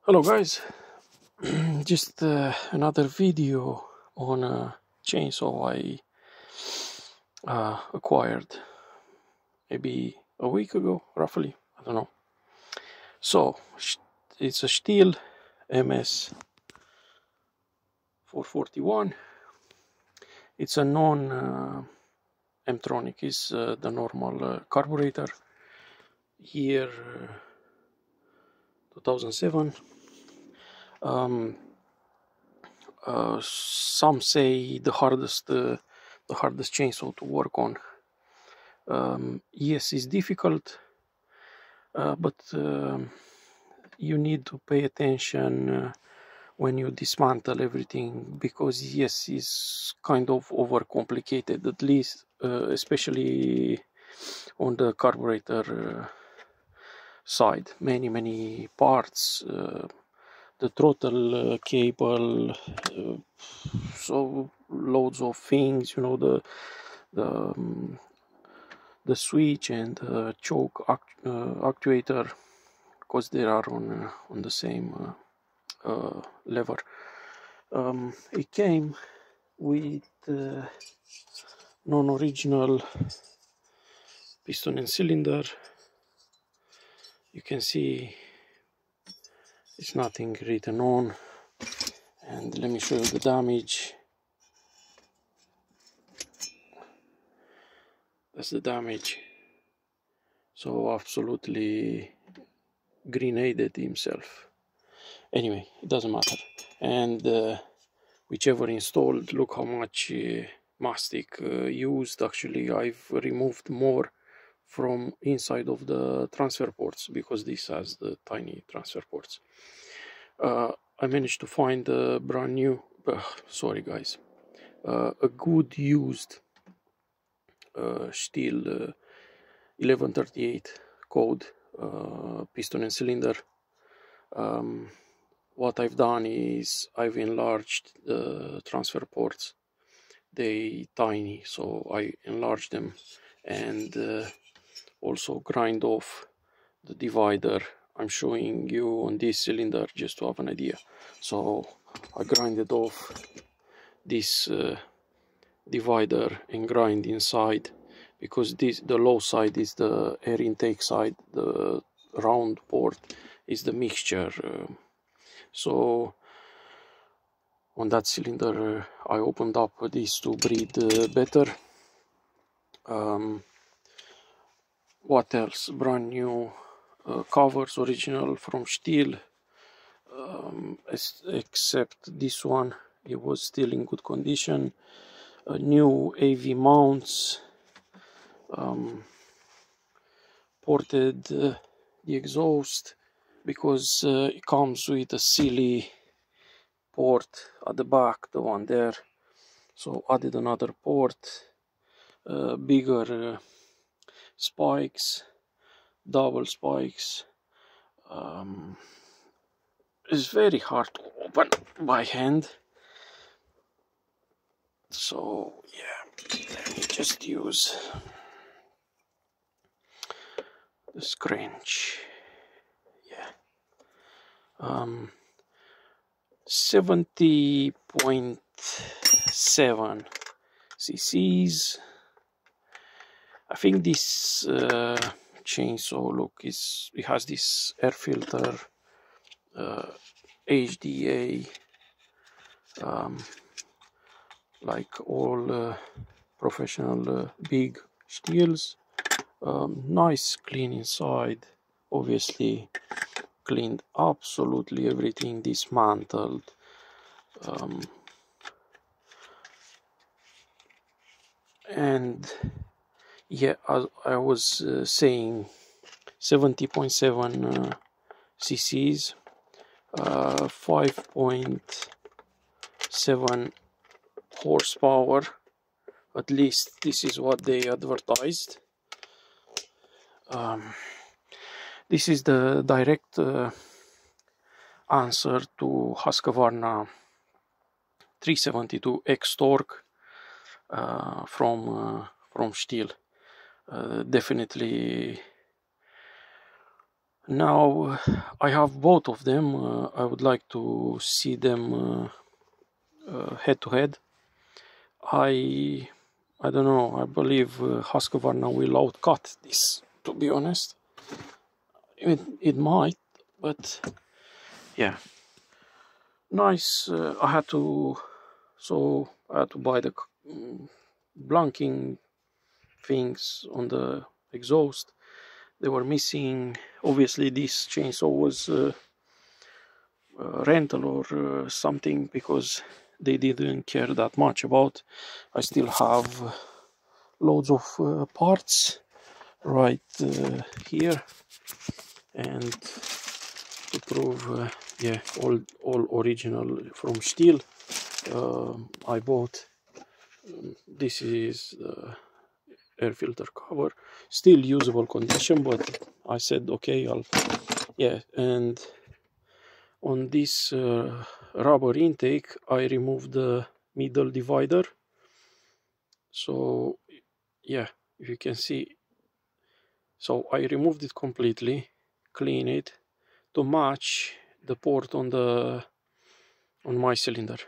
Hello guys, just another video on a chainsaw I acquired maybe a week ago, roughly, I don't know. So, it's a Stihl MS 441. It's a non-Mtronic, it's the normal carburetor. Year 2007. Some say the hardest chainsaw to work on. Yes, it's difficult, but you need to pay attention when you dismantle everything, because yes, it's kind of overcomplicated, at least especially on the carburetor side. Many parts, the throttle cable, so loads of things, you know, the switch and the choke actuator, because they are on the same lever. It came with non-original piston and cylinder. You can see it's nothing written on, and let me show you the damage. That's the damage. So absolutely grenaded himself. Anyway, it doesn't matter. And whichever installed, look how much mastic used. Actually, I've removed more from inside of the transfer ports, because this has the tiny transfer ports. I managed to find a brand new, sorry guys, a good used Stihl 1138 code piston and cylinder. What I've done is I've enlarged the transfer ports. They tiny, so I enlarged them, and also grind off the divider. I'm showing you on this cylinder just to have an idea. So I grinded off this divider and grind inside, because the low side is the air intake side, the round port is the mixture. So on that cylinder I opened up this to breathe better. What else? Brand new covers, original from Stihl, except this one, it was still in good condition. New AV mounts, ported the exhaust, because it comes with a silly port at the back, the one there, so added another port, bigger spikes, double spikes. It's very hard to open by hand, so yeah, let me just use the scrunch. Yeah, 70.7 cc's. I think this chainsaw, look, it has this air filter, HDA, like all professional big Stihls. Nice clean inside, obviously cleaned absolutely everything, dismantled. And yeah, as I was saying, 70.7 cc's, 5.7 horsepower, at least this is what they advertised. This is the direct answer to Husqvarna 372 X Torque from Stihl. Definitely Now I have both of them. I would like to see them head to head. I don't know. I believe Husqvarna will outcut this, to be honest. It might, but yeah. Nice. I had to buy the blanking things on the exhaust. They were missing. Obviously this chainsaw was rental or something, because they didn't care that much about. I still have loads of parts right here, and to prove yeah, all original from Stihl. I bought this is the air filter cover, still usable condition, but I said okay, yeah. And on this rubber intake I removed the middle divider, so yeah, if you can see, so I removed it completely, clean it to match the port on my cylinder.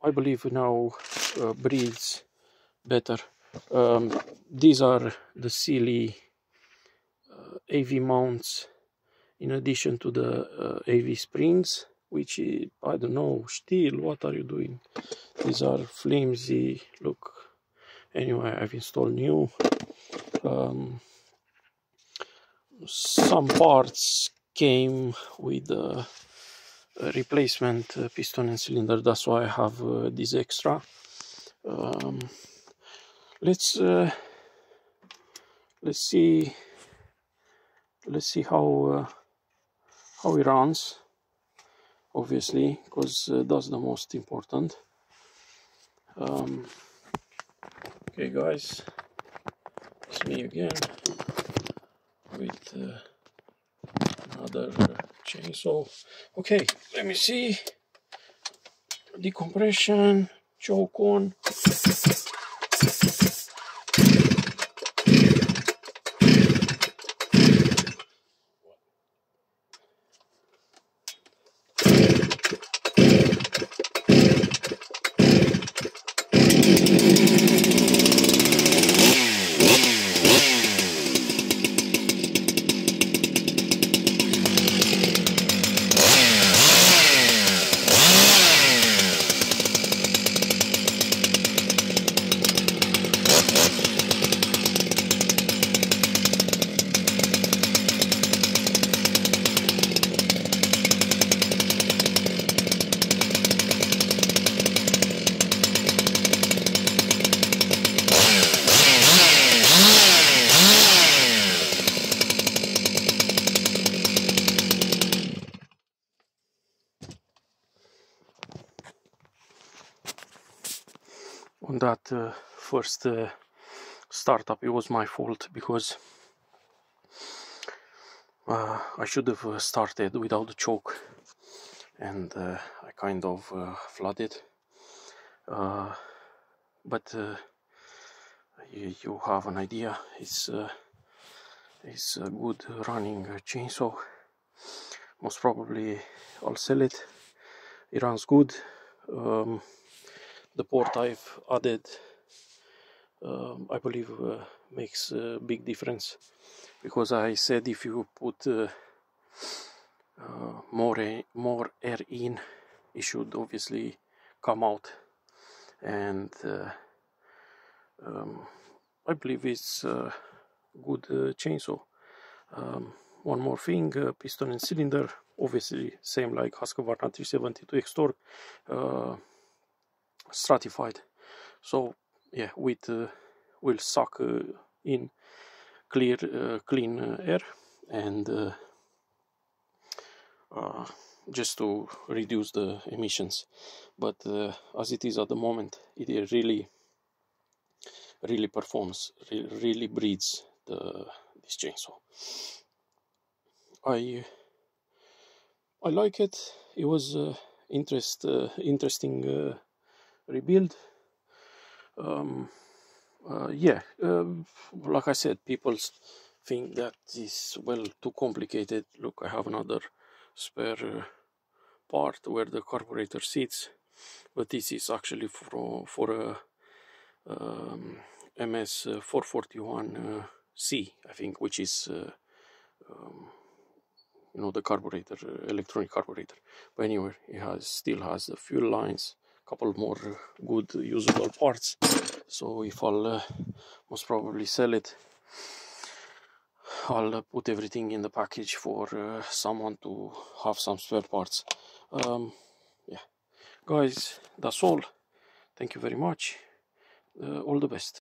I believe now breathes better. These are the Sealy AV mounts, in addition to the AV springs, which is, I don't know, Stihl, what are you doing? These are flimsy, look. Anyway, I've installed new. Some parts came with a replacement piston and cylinder, that's why I have this extra. Let's see how it runs, obviously, because that's the most important. Okay guys, it's me again with another chainsaw. Okay, let me see. Decompression, choke on. On that first startup, it was my fault, because I should have started without the choke, and I kind of flooded. But you have an idea. It's a good running chainsaw. Most probably I'll sell it. It runs good. The port I've added, I believe, makes a big difference, because I said if you put more air in, it should obviously come out, and I believe it's a good chainsaw. One more thing, piston and cylinder, obviously same like Husqvarna 372 X-Torque, stratified, so yeah, will suck in clean air, and just to reduce the emissions. But as it is at the moment, it really performs, really breathes this chainsaw. I like it. It was interesting rebuild. Yeah, like I said, people think that is, well, too complicated. Look, I have another spare part where the carburetor sits, but this is actually for a MS 441 C, I think, which is you know, the carburetor, electronic carburetor. But anyway, it still has the fuel lines, a couple more good usable parts. So if I'll most probably sell it, I'll put everything in the package for someone to have some spare parts. Yeah, guys, that's all. Thank you very much. All the best.